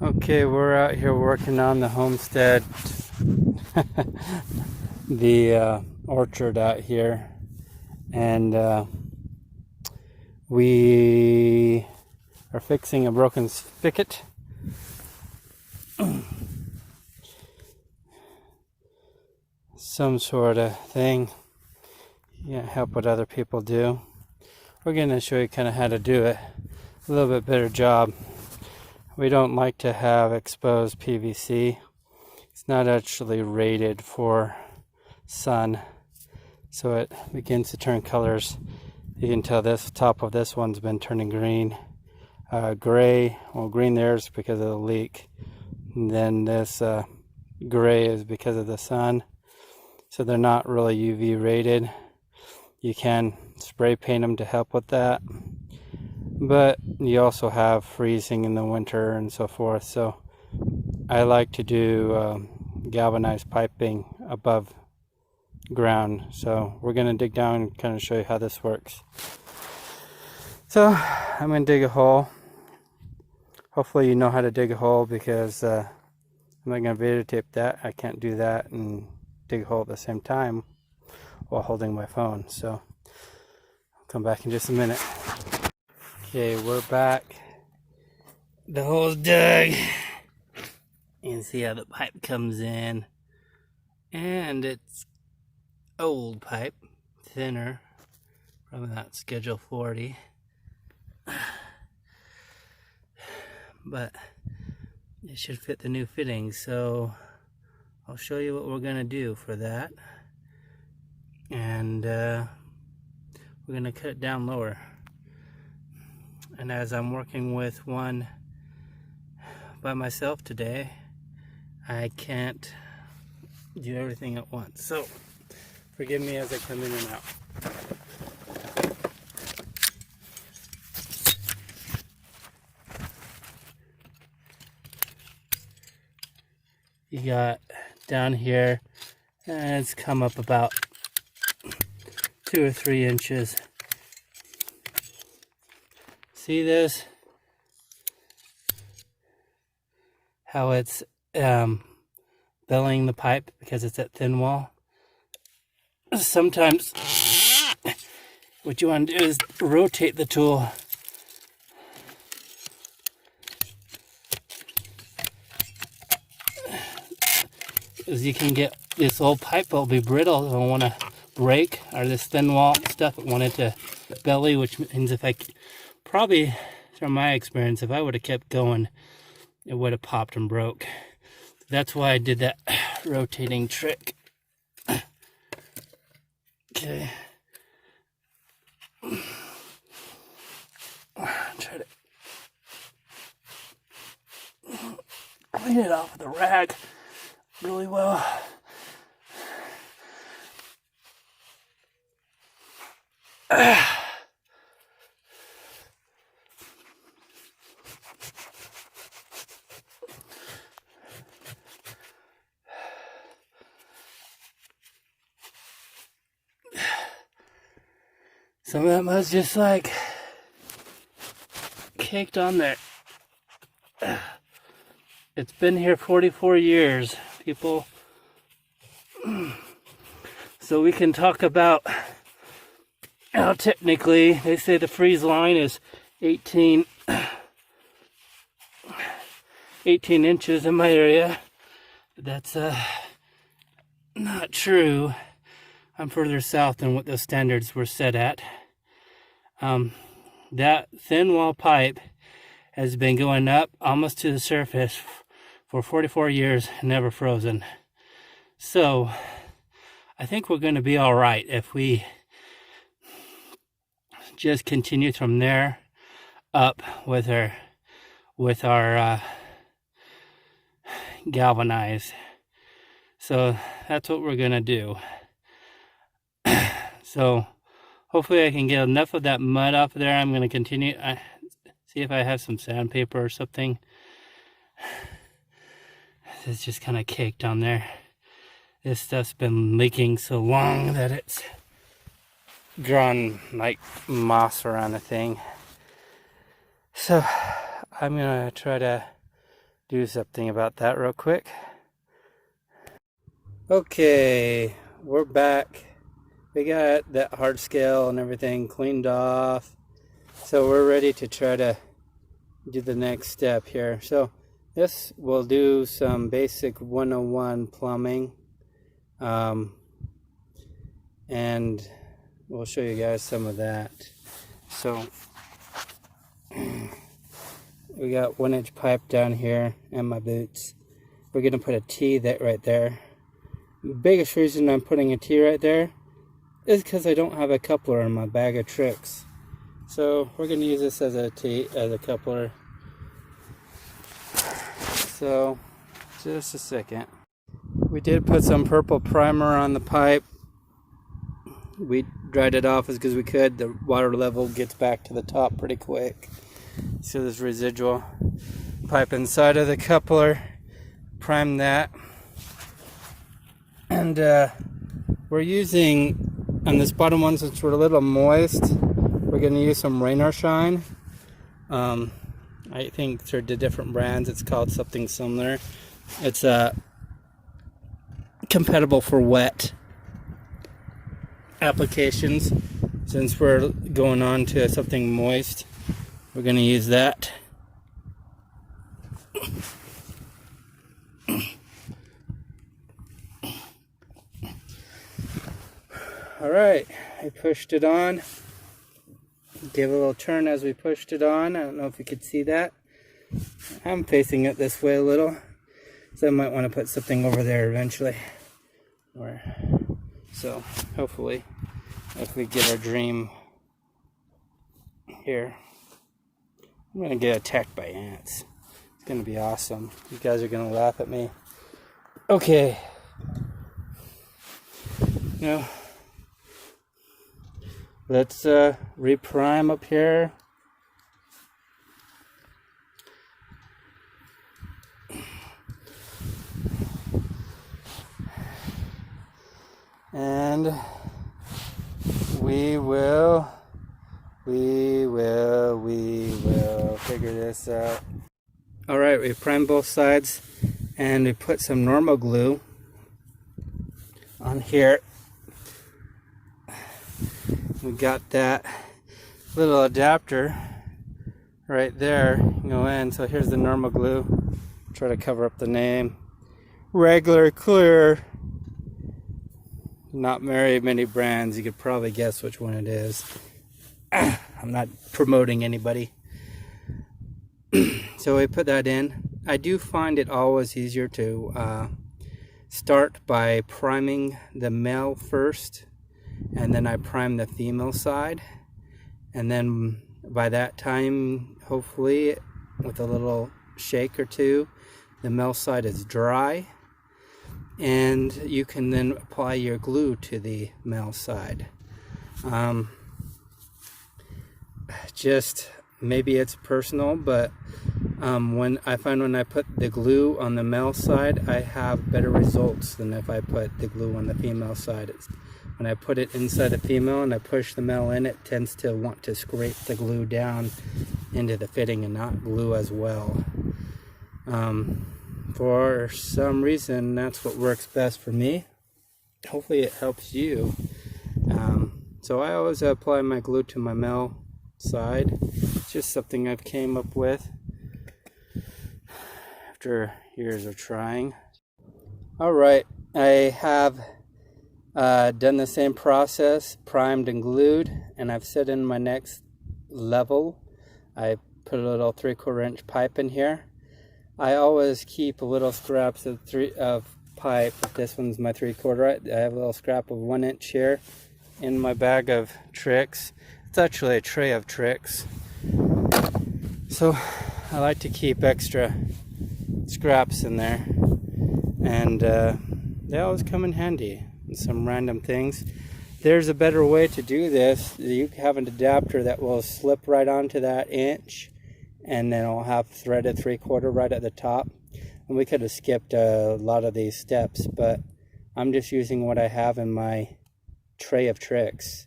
Okay, we're out here working on the homestead, the orchard out here, and we are fixing a broken spigot. Some sort of thing. You can't help what other people do. We're going to show you kind of how to do it. A little bit better job. We don't like to have exposed PVC. It's not actually rated for sun, so it begins to turn colors. You can tell this top of this one's been turning green, gray. Well, green there's because of the leak. And then this gray is because of the sun. So they're not really UV rated. You can spray paint them to help with that, but you also have freezing in the winter and so forth. So I like to do galvanized piping above ground. So we're going to dig down and kind of show you how this works. So I'm going to dig a hole. Hopefully you know how to dig a hole, because I'm not going to videotape that. I can't do that and dig a hole at the same time while holding my phone. So I'll come back in just a minute. Okay, we're back. The hole's dug. You can see how the pipe comes in. And it's old pipe, thinner, probably not Schedule 40. But it should fit the new fittings, so I'll show you what we're going to do for that. And we're going to cut it down lower. And as I'm working with one by myself today, I can't do everything at once. So forgive me as I come in and out. You got down here, and it's come up about 2 or 3 inches. See this? How it's bellying the pipe because it's that thin wall. Sometimes what you want to do is rotate the tool. As you can get this old pipe will be brittle. I don't want to break, or this thin wall stuff. I wanted to belly, which means if I probably, from my experience, if I would have kept going, it would have popped and broke. That's why I did that rotating trick. Okay. Try to clean it off with a rag really well. Some of that mud's just like caked on there. It's been here 44 years, people. So we can talk about how technically they say the freeze line is 18 inches in my area. That's not true. I'm further south than what those standards were set at. That thin wall pipe has been going up almost to the surface for 44 years, never frozen. So I think we're going to be all right if we just continue from there up with our galvanized. So that's what we're going to do. So hopefully I can get enough of that mud off of there. I'm going to continue. See if I have some sandpaper or something. It's just kind of caked on there. This stuff's been leaking so long that it's drawn like moss around the thing. So I'm going to try to do something about that real quick. Okay, we're back. We got that hard scale and everything cleaned off. So we're ready to try to do the next step here. So this will do some basic 101 plumbing. And we'll show you guys some of that. So we got 1-inch pipe down here and my boots. We're gonna put a T that right there. The biggest reason I'm putting a T right there is because I don't have a coupler in my bag of tricks. So we're gonna use this as a T, as a coupler. So just a second. We did put some purple primer on the pipe. We dried it off as good as we could. The water level gets back to the top pretty quick. So there's residual pipe inside of the coupler. Prime that. And we're using, on this bottom one, since we're a little moist, we're going to use some Rain or Shine. I think through the different brands it's called something similar. It's compatible for wet applications. Since we're going on to something moist, we're going to use that. Alright, I pushed it on. Gave a little turn as we pushed it on. I don't know if you could see that. I'm facing it this way a little, so I might want to put something over there eventually. So hopefully, if we get our dream here, I'm gonna get attacked by ants. It's gonna be awesome. You guys are gonna laugh at me. Okay. Now, let's reprime up here. And we will figure this out. Alright, we primed both sides and we put some normal glue on here. We got that little adapter right there, go in. So here's the normal glue. Try to cover up the name. Regular clear. Not very many brands. You could probably guess which one it is. I'm not promoting anybody. So we put that in. I do find it always easier to start by priming the male first, and then I prime the female side, and then by that time, hopefully with a little shake or two, the male side is dry, and you can then apply your glue to the male side. Just maybe it's personal, but when I put the glue on the male side, I have better results than if I put the glue on the female side. When I put it inside the female and I push the male in, it tends to want to scrape the glue down into the fitting and not glue as well. For some reason, that's what works best for me. Hopefully it helps you. So I always apply my glue to my male side. It's just something I've came up with after years of trying. Alright, I have done the same process, primed and glued, and I've set in my next level. I put a little 3/4 inch pipe in here. I always keep a little scraps of pipe. This one's my 3/4. I have a little scrap of 1 inch here in my bag of tricks. It's actually a tray of tricks. So I like to keep extra scraps in there, and they always come in handy. And some random things. There's a better way to do this. You have an adapter that will slip right onto that inch, and then it'll have threaded 3/4 right at the top. And we could have skipped a lot of these steps, but I'm just using what I have in my tray of tricks.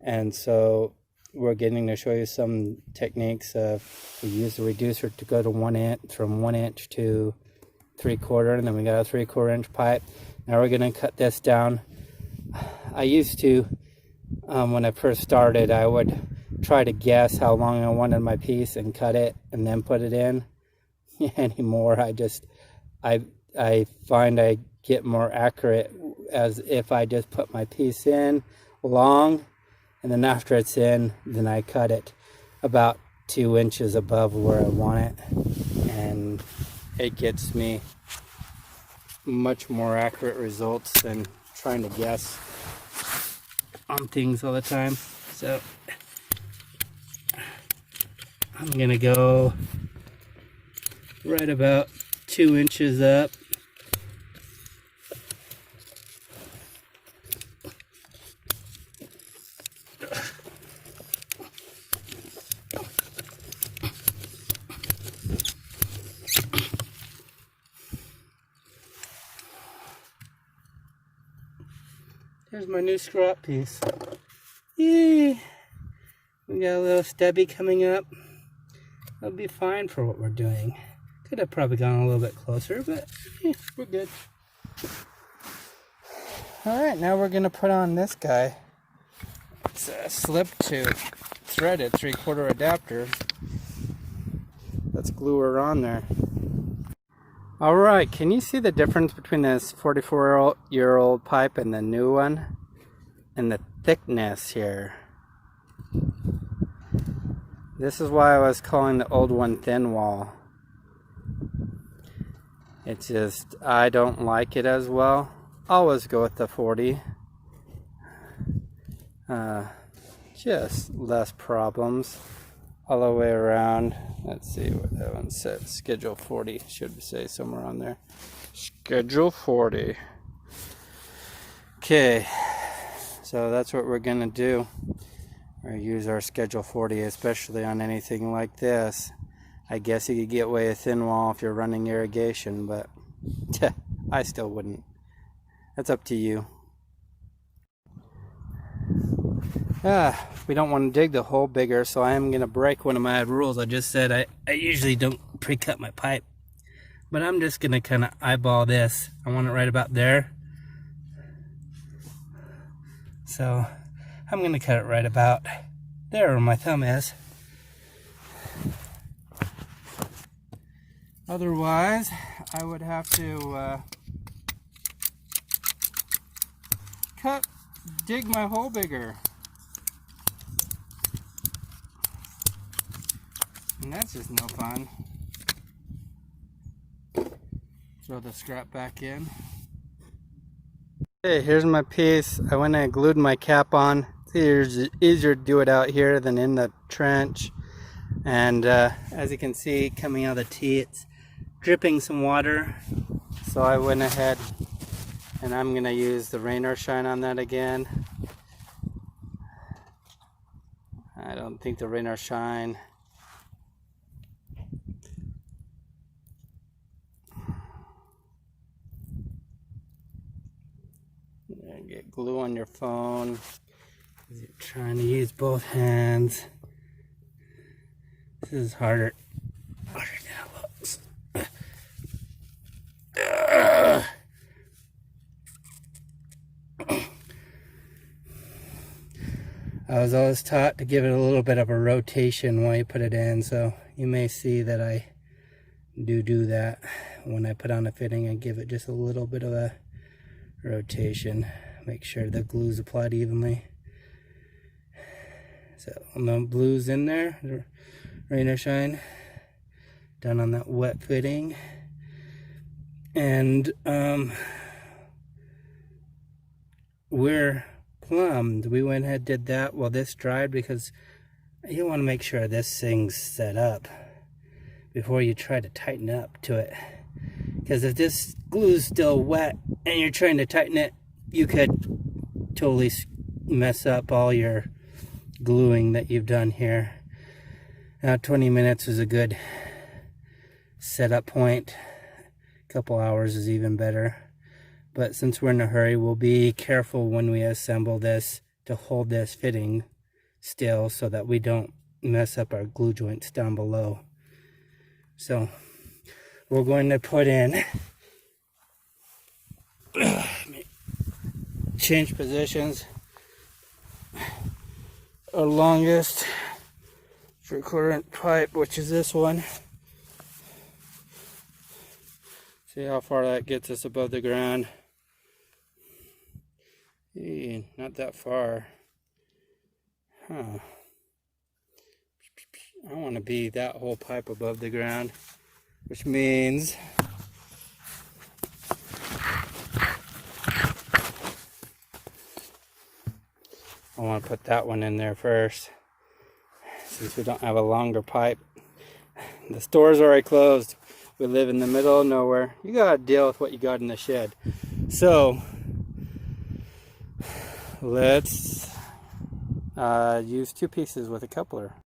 And so we're getting to show you some techniques. We use the reducer to go to 1 inch, from 1 inch to 3/4, and then we got a 3/4 inch pipe. Now we're going to cut this down. I used to, when I first started, I would try to guess how long I wanted my piece and cut it and then put it in. Anymore, I find I get more accurate as if I just put my piece in long, and then after it's in, then I cut it about 2 inches above where I want it, and it gets me much more accurate results than trying to guess on things all the time. So I'm gonna go right about 2 inches up. There's my new screw-up piece. Yay! We got a little stubby coming up. That'll be fine for what we're doing. Could have probably gone a little bit closer, but we're good. Alright, now we're going to put on this guy. It's a slip to threaded 3/4 adapter. Let's glue her on there. Alright, can you see the difference between this 44-year-old pipe and the new one? And the thickness here. This is why I was calling the old one thin wall. It's just, I don't like it as well. Always go with the 40. Just less problems all the way around. Let's see what that one said. Schedule 40 should say somewhere on there. Schedule 40. Okay, so that's what we're gonna do. Or use our schedule 40, especially on anything like this. I guess you could get away with thin wall if you're running irrigation, but I still wouldn't. That's up to you. We don't want to dig the hole bigger, so I am going to break one of my rules. I just said I usually don't pre-cut my pipe, but I'm just going to kind of eyeball this. I want it right about there. So I'm going to cut it right about there where my thumb is. Otherwise, I would have to dig my hole bigger. And that's just no fun. Throw the scrap back in. Okay, here's my piece. I went and glued my cap on. It's easier to do it out here than in the trench. And as you can see, coming out of the tee, it's dripping some water. So I went ahead and I'm going to use the rain or shine on that again. I don't think the rain or shine. Get glue on your phone. You're trying to use both hands. This is harder than it looks. I was always taught to give it a little bit of a rotation while you put it in, so you may see that I do that. When I put on a fitting, I give it just a little bit of a rotation. Make sure the glue's applied evenly. So the blue's in there, rain or shine, done on that wet fitting. And we're plumbed. We went ahead and did that while this dried, because you want to make sure this thing's set up before you try to tighten up to it. Because if this glue's still wet and you're trying to tighten it, you could totally mess up all your gluing that you've done here. Now 20 minutes is a good setup point. A couple hours is even better. But since we're in a hurry, we'll be careful when we assemble this to hold this fitting still so that we don't mess up our glue joints down below. So we're going to put in, change positions. Our longest recurrent pipe, which is this one. See how far that gets us above the ground. Not that far. Huh. I want to be that whole pipe above the ground, which means I want to put that one in there first, since we don't have a longer pipe. The store's already closed. We live in the middle of nowhere. You gotta deal with what you got in the shed. So let's use 2 pieces with a coupler.